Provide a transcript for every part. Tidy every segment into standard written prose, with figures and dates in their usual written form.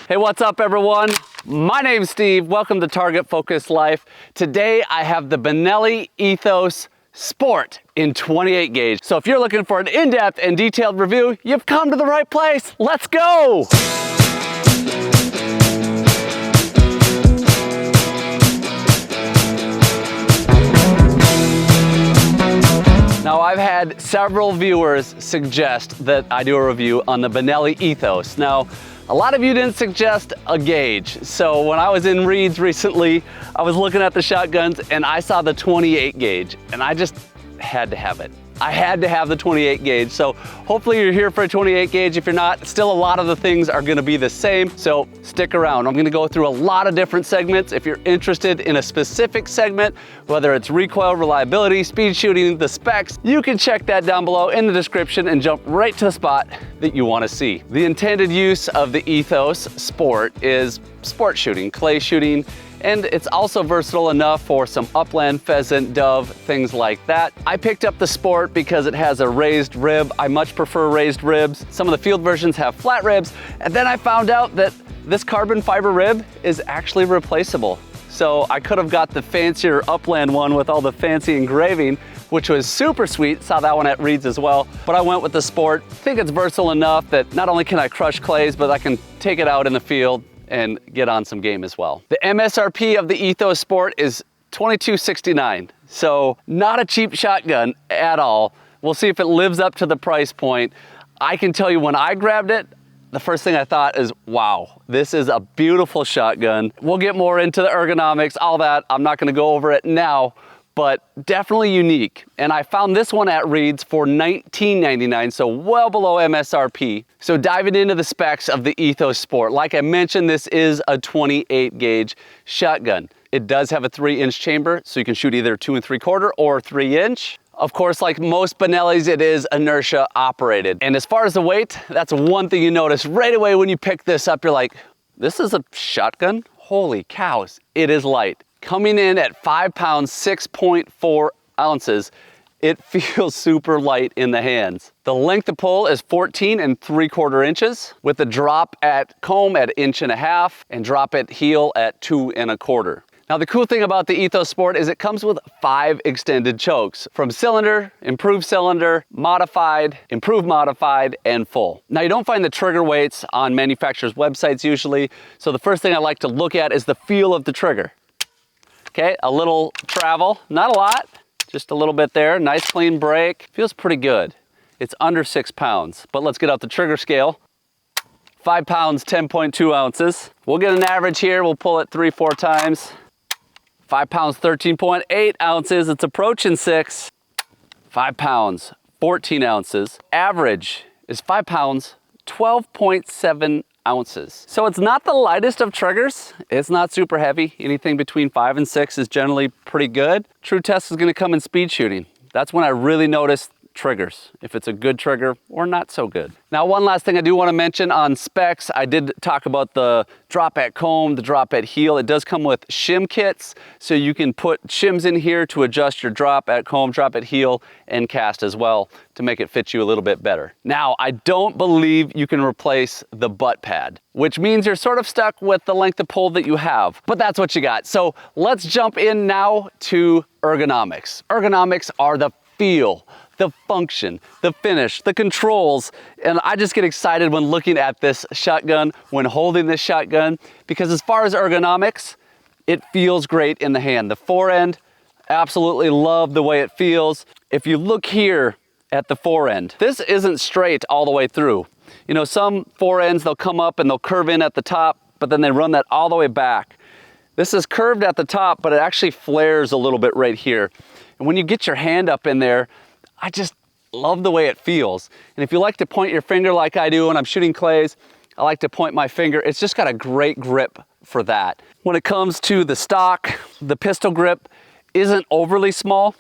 Hey, what's up everyone? My name's Steve. Welcome to Target Focused Life. Today I have the Benelli Ethos Sport in 28 gauge. So if you're looking for an in-depth and detailed review, you've come to the right place. Let's go! Now, I've had several viewers suggest that I do a review on the Benelli Ethos. Now, a lot of you didn't suggest a gauge. So when I was in Reed's recently, I was looking at the shotguns and I saw the 28 gauge and I just had to have it. I had to have the 28 gauge. So hopefully you're here for a 28 gauge. If you're not, still a lot of the things are gonna be the same. So stick around. I'm gonna go through a lot of different segments. If you're interested in a specific segment, whether it's recoil, reliability, speed shooting, the specs, you can check that down below in the description and jump right to the spot that you wanna see. The intended use of the Ethos Sport is sport shooting, clay shooting, and it's also versatile enough for some upland, pheasant, dove, things like that. I picked up the Sport because it has a raised rib. I much prefer raised ribs. Some of the field versions have flat ribs, and then I found out that this carbon fiber rib is actually replaceable. So I could have got the fancier upland one with all the fancy engraving, which was super sweet. Saw that one at Reed's as well, but I went with the Sport. I think it's versatile enough that not only can I crush clays, but I can take it out in the field and get on some game as well. The MSRP of the Ethos Sport is $22.69, so not a cheap shotgun at all. We'll see if it lives up to the price point. I can tell you when I grabbed it, the first thing I thought is, wow, this is a beautiful shotgun. We'll get more into the ergonomics, all that. I'm not gonna go over it now, but definitely unique. And I found this one at Reed's for $19.99, so well below MSRP. So diving into the specs of the Ethos Sport, like I mentioned, this is a 28 gauge shotgun. It does have a 3-inch chamber, so you can shoot either 2 3/4 or 3-inch. Of course, like most Benellis, it is inertia operated. And as far as the weight, that's one thing you notice right away when you pick this up. You're like, this is a shotgun? Holy cows, it is light. Coming in at 5 pounds, 6.4 ounces, it feels super light in the hands. The length of pull is 14 3/4 inches, with a drop at comb at 1.5 inches and drop at heel at 2 1/4. Now the cool thing about the Ethos Sport is it comes with 5 extended chokes, from cylinder, improved cylinder, modified, improved modified, and full. Now you don't find the trigger weights on manufacturers' websites usually, so the first thing I like to look at is the feel of the trigger. Okay, a little travel, not a lot, just a little bit there. Nice clean break, feels pretty good. It's under 6 pounds, but let's get out the trigger scale. 5 pounds, 10.2 ounces. We'll get an average here, we'll pull it 3-4 times. 5 pounds, 13.8 ounces, it's approaching 6. 5 pounds, 14 ounces. Average is 5 pounds, 12.7 ounces. So it's not the lightest of triggers. It's not super heavy. Anything between 5 and 6 is generally pretty good. True test is gonna come in speed shooting. That's when I really notice triggers, if it's a good trigger or not so good. Now, one last thing I do want to mention on specs, I did talk about the drop at comb, the drop at heel. It does come with shim kits, so you can put shims in here to adjust your drop at comb, drop at heel, and cast as well to make it fit you a little bit better. Now, I don't believe you can replace the butt pad, which means you're sort of stuck with the length of pull that you have, but that's what you got. So let's jump in now to ergonomics. Ergonomics are the feel, the function, the finish, the controls, and I just get excited when looking at this shotgun, when holding this shotgun, because as far as ergonomics, it feels great in the hand. The forend, absolutely love the way it feels. If you look here at the forend, this isn't straight all the way through. You know, some forends, they'll come up and they'll curve in at the top, but then they run that all the way back. This is curved at the top, but it actually flares a little bit right here. And when you get your hand up in there, I just love the way it feels. And if you like to point your finger like I do when I'm shooting clays, I like to point my finger. It's just got a great grip for that. When it comes to the stock, the pistol grip isn't overly small.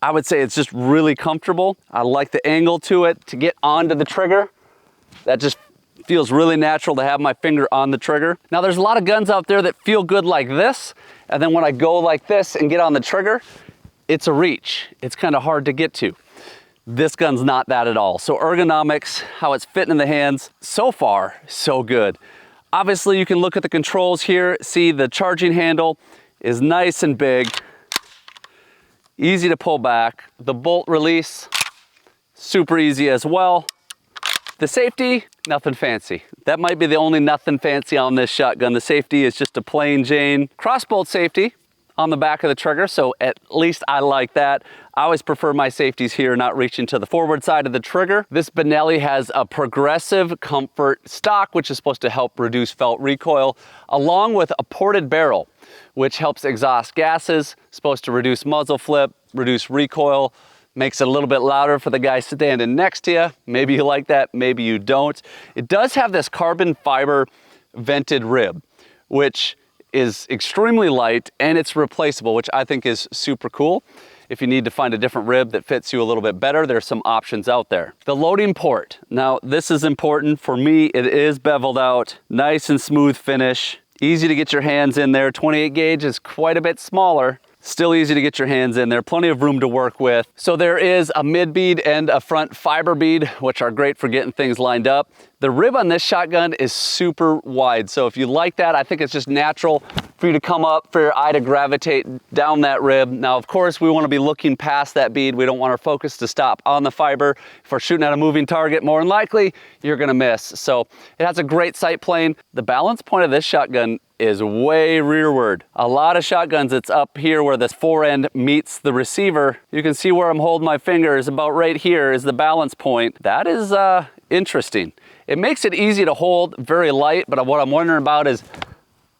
I would say it's just really comfortable. I like the angle to it to get onto the trigger. That just feels really natural to have my finger on the trigger. Now there's a lot of guns out there that feel good like this, and then when I go like this and get on the trigger, it's a reach. It's kind of hard to get to. This gun's not that at all. So ergonomics, how it's fitting in the hands, so far, so good. Obviously, you can look at the controls here, see the charging handle is nice and big, easy to pull back. The bolt release, super easy as well. The safety, nothing fancy. That might be the only nothing fancy on this shotgun. The safety is just a plain Jane crossbolt safety on the back of the trigger, so at least I like that. I always prefer my safeties here, not reaching to the forward side of the trigger. This Benelli has a progressive comfort stock, which is supposed to help reduce felt recoil, along with a ported barrel, which helps exhaust gases, supposed to reduce muzzle flip, reduce recoil, makes it a little bit louder for the guy standing next to you. Maybe you like that, maybe you don't. It does have this carbon fiber vented rib, which is extremely light, and it's replaceable, which I think is super cool. If you need to find a different rib that fits you a little bit better, there's some options out there. The loading port. Now, this is important for me. It is beveled out, nice and smooth finish, easy to get your hands in there. 28 gauge is quite a bit smaller. Still easy to get your hands in there, plenty of room to work with. So there is a mid bead and a front fiber bead, which are great for getting things lined up. The rib on this shotgun is super wide. So if you like that, I think it's just natural for you to come up, for your eye to gravitate down that rib. Now, of course, we want to be looking past that bead. We don't want our focus to stop on the fiber. If we're shooting at a moving target, more than likely, you're gonna miss. So it has a great sight plane. The balance point of this shotgun is way rearward. A lot of shotguns, it's up here where this forend meets the receiver. You can see where I'm holding my fingers, about right here is the balance point. That is interesting. It makes it easy to hold, very light, but what I'm wondering about is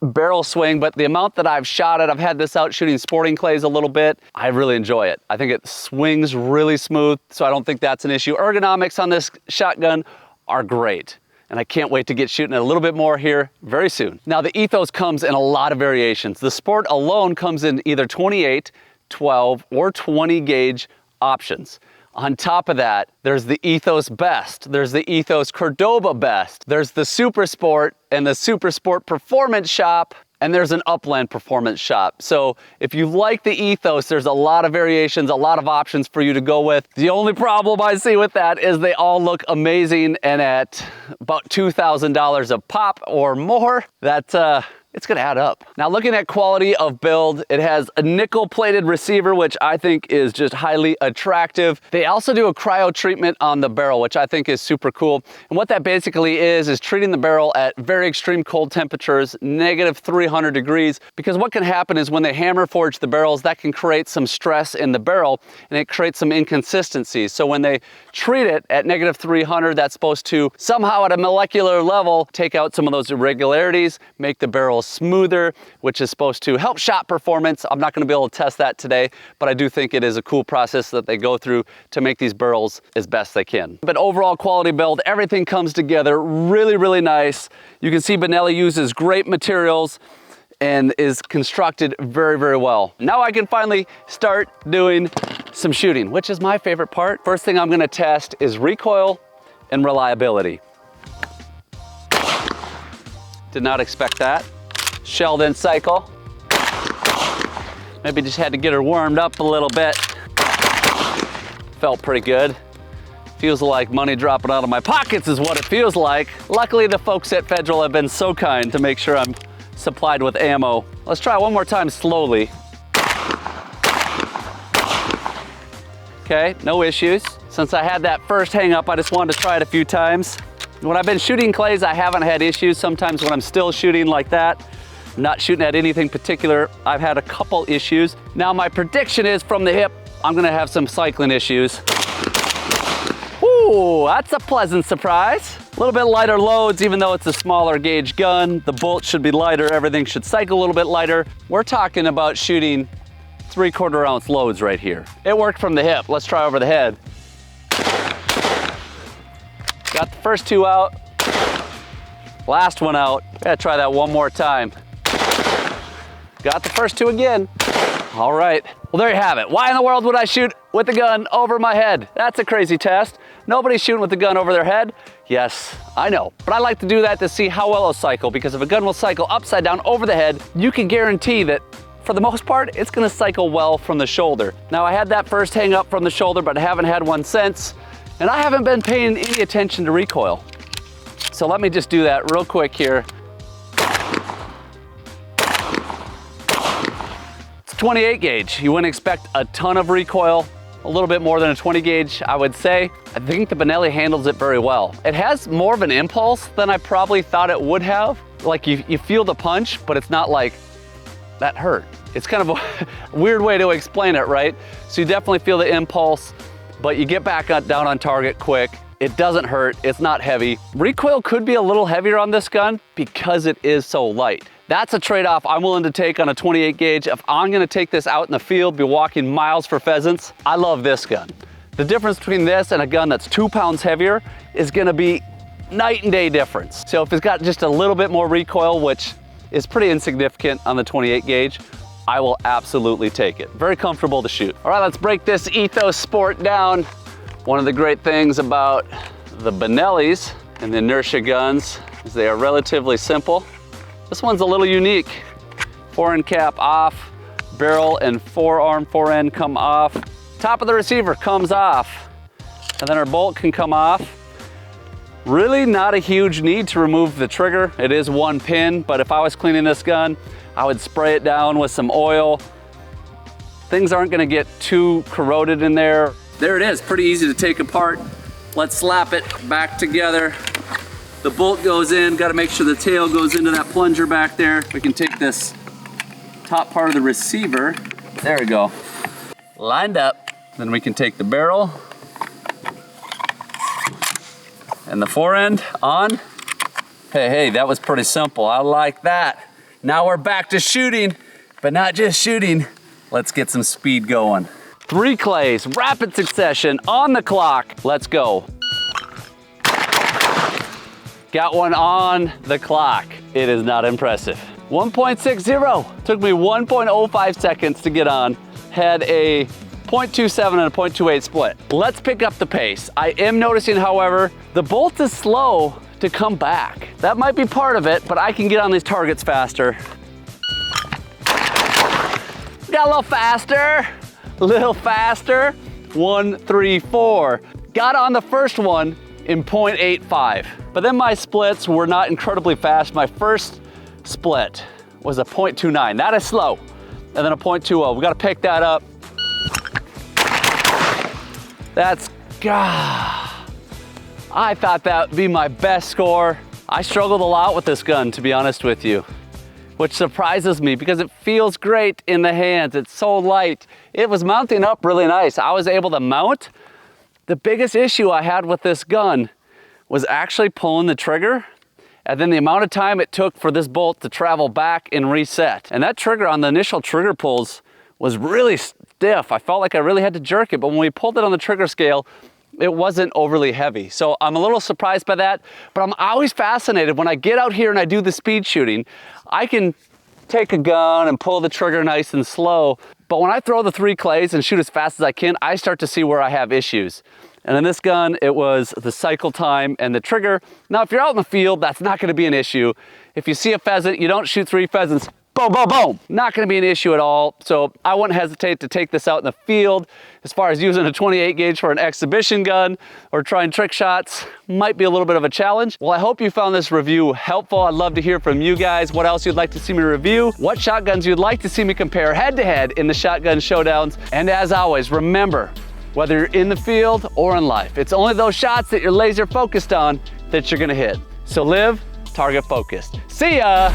barrel swing. But the amount that I've shot it, I've had this out shooting sporting clays a little bit. I really enjoy it. I think it swings really smooth, so I don't think that's an issue. Ergonomics on this shotgun are great, and I can't wait to get shooting it a little bit more here very soon. Now, the Ethos comes in a lot of variations. The Sport alone comes in either 28, 12, or 20 gauge options. On top of that, there's the Ethos Best, there's the Ethos Cordoba Best, there's the Super Sport and the Super Sport Performance Shop, and there's an Upland Performance Shop. So if you like the Ethos, there's a lot of variations, a lot of options for you to go with. The only problem I see with that is they all look amazing, and at about $2,000 a pop or more, it's gonna add up. Now, looking at quality of build, it has a nickel-plated receiver, which I think is just highly attractive. They also do a cryo treatment on the barrel, which I think is super cool. And what that basically is treating the barrel at very extreme cold temperatures, negative 300 degrees, because what can happen is when they hammer forge the barrels, that can create some stress in the barrel, and it creates some inconsistencies. So when they treat it at negative 300, that's supposed to somehow at a molecular level take out some of those irregularities, make the barrel smoother, which is supposed to help shot performance. I'm not going to be able to test that today, but I do think it is a cool process that they go through to make these barrels as best they can. But overall quality build, everything comes together really, really nice. You can see Benelli uses great materials and is constructed very, very well. Now I can finally start doing some shooting, which is my favorite part. First thing I'm going to test is recoil and reliability. Did not expect that. Shell didn't cycle. Maybe just had to get her warmed up a little bit. Felt pretty good. Feels like money dropping out of my pockets is what it feels like. Luckily, the folks at Federal have been so kind to make sure I'm supplied with ammo. Let's try one more time slowly. Okay, no issues. Since I had that first hang up, I just wanted to try it a few times. When I've been shooting clays, I haven't had issues. Sometimes when I'm still shooting like that, not shooting at anything particular, I've had a couple issues. Now my prediction is from the hip, I'm gonna have some cycling issues. Ooh, that's a pleasant surprise. A little bit lighter loads, even though it's a smaller gauge gun. The bolt should be lighter, everything should cycle a little bit lighter. We're talking about shooting 3/4 ounce loads right here. It worked from the hip. Let's try over the head. Got the first two out. Last one out. Gotta try that one more time. Got the first two again. All right, well, there you have it. Why in the world would I shoot with the gun over my head? That's a crazy test. Nobody's shooting with the gun over their head. Yes, I know, but I like to do that to see how well it'll cycle, because if a gun will cycle upside down over the head, you can guarantee that for the most part, it's gonna cycle well from the shoulder. Now, I had that first hang up from the shoulder, but I haven't had one since, and I haven't been paying any attention to recoil. So let me just do that real quick here. a 28 gauge. You wouldn't expect a ton of recoil, a little bit more than a 20 gauge, I would say. I think the Benelli handles it very well. It has more of an impulse than I probably thought it would have. Like you feel the punch, but it's not like, that hurt. It's kind of a weird way to explain it, right? So you definitely feel the impulse, but you get back down on target quick. It doesn't hurt, it's not heavy. Recoil could be a little heavier on this gun because it is so light. That's a trade-off I'm willing to take on a 28 gauge. If I'm gonna take this out in the field, be walking miles for pheasants, I love this gun. The difference between this and a gun that's 2 pounds heavier is gonna be night and day difference. So if it's got just a little bit more recoil, which is pretty insignificant on the 28 gauge, I will absolutely take it. Very comfortable to shoot. All right, let's break this Ethos Sport down. One of the great things about the Benellis and the inertia guns is they are relatively simple. This one's a little unique. Fore-end cap off, barrel and forearm fore-end come off. Top of the receiver comes off, and then our bolt can come off. Really not a huge need to remove the trigger. It is one pin, but if I was cleaning this gun, I would spray it down with some oil. Things aren't gonna get too corroded in there. There it is, pretty easy to take apart. Let's slap it back together. The bolt goes in, gotta make sure the tail goes into that plunger back there. We can take this top part of the receiver, there we go, lined up. Then we can take the barrel and the fore end on. Hey, that was pretty simple, I like that. Now we're back to shooting, but not just shooting. Let's get some speed going. 3 clays, rapid succession, on the clock. Let's go. Got one on the clock. It is not impressive. 1.60, took me 1.05 seconds to get on. Had a 0.27 and a 0.28 split. Let's pick up the pace. I am noticing, however, the bolt is slow to come back. That might be part of it, but I can get on these targets faster. Got a little faster. 1, 3, 4. Got on the first one in 0.85. But then my splits were not incredibly fast. My first split was a 0.29. That is slow. And then a 0.20. We gotta pick that up. That's, I thought that would be my best score. I struggled a lot with this gun, to be honest with you, which surprises me because it feels great in the hands. It's so light. It was mounting up really nice. I was able to mount. The biggest issue I had with this gun was actually pulling the trigger, and then the amount of time it took for this bolt to travel back and reset. And that trigger on the initial trigger pulls was really stiff. I felt like I really had to jerk it, but when we pulled it on the trigger scale, it wasn't overly heavy. So I'm a little surprised by that, but I'm always fascinated when I get out here and I do the speed shooting. I can take a gun and pull the trigger nice and slow, but when I throw the 3 clays and shoot as fast as I can, I start to see where I have issues. And in this gun, it was the cycle time and the trigger. Now, if you're out in the field, that's not gonna be an issue. If you see a pheasant, you don't shoot 3 pheasants, boom, boom, boom. Not gonna be an issue at all. So I wouldn't hesitate to take this out in the field. As far as using a 28 gauge for an exhibition gun or trying trick shots, might be a little bit of a challenge. Well, I hope you found this review helpful. I'd love to hear from you guys. What else you'd like to see me review? What shotguns you'd like to see me compare head to head in the shotgun showdowns? And as always, remember, whether you're in the field or in life, it's only those shots that you're laser focused on that you're gonna hit. So live target focused. See ya.